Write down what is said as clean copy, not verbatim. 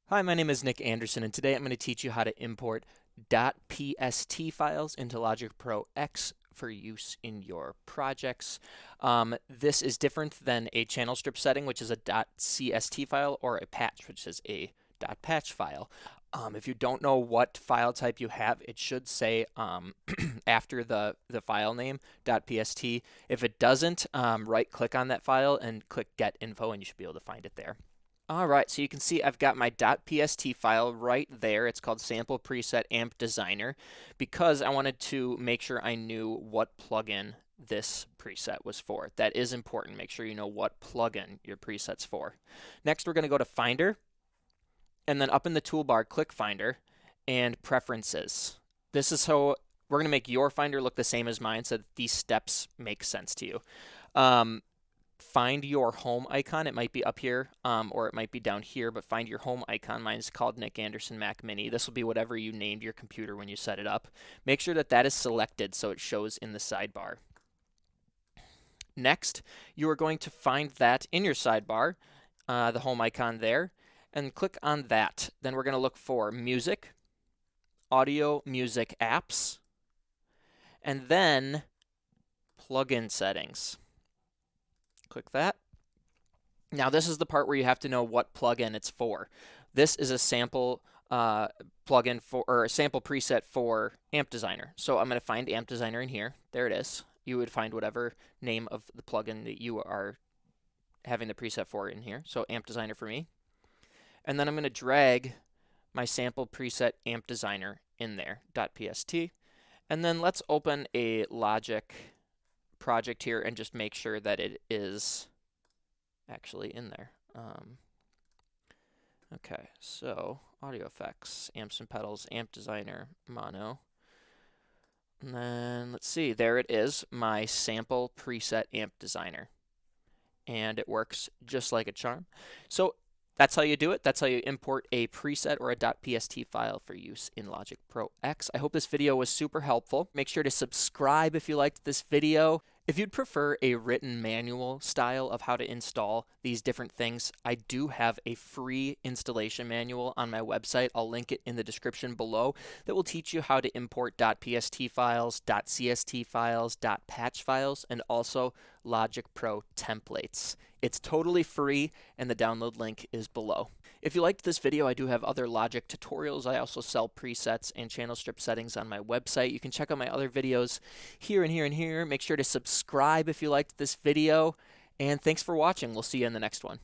Hi, my name is Nick Anderson, and today I'm going to teach you how to import .pst files into Logic Pro X for use in your projects. This is different than a channel strip setting, which is a .cst file, or a patch, which is a .patch file. If you don't know what file type you have, it should say after the file name .pst. If it doesn't, right-click on that file and click Get Info, and you should be able to find it there. All right, so you can see I've got my .pst file right there. It's called Sample Preset Amp Designer because I wanted to make sure I knew what plugin this preset was for. That is important. Make sure you know what plugin your preset's for. Next, we're going to go to Finder, and then up in the toolbar, click Finder and Preferences. This is how we're going to make your Finder look the same as mine so that these steps make sense to you. Find your home icon. It might be up here or it might be down here, but find your home icon. Mine's called Nick Anderson Mac Mini. This will be whatever you named your computer when you set it up. Make sure that that is selected so it shows in the sidebar. Next, you are going to find that in your sidebar, the home icon there, and click on that. Then we're going to look for Music, Audio, Music, Apps, and then Plugin Settings. Click that. Now this is the part where you have to know what plugin it's for. This is a sample plugin for, or a sample preset for Amp Designer. So I'm going to find Amp Designer in here. There it is. You would find whatever name of the plugin that you are having the preset for in here. So Amp Designer for me. And then I'm going to drag my sample preset Amp Designer in there, .pst. And then let's open a Logic project here and just make sure that it is actually in there. Okay, so audio effects, amps and pedals, amp designer, mono. And then let's see, there it is, my sample preset amp designer. And it works just like a charm. So that's how you do it. That's how you import a preset or a .pst file for use in Logic Pro X. I hope this video was super helpful. Make sure to subscribe if you liked this video. If you'd prefer a written manual style of how to install these different things, I do have a free installation manual on my website. I'll link it in the description below that will teach you how to import .pst files, .cst files, .patch files, and also Logic Pro templates. It's totally free, and the download link is below. If you liked this video, I do have other Logic tutorials. I also sell presets and channel strip settings on my website. You can check out my other videos here and here and here. Make sure to subscribe if you liked this video, and thanks for watching. We'll see you in the next one.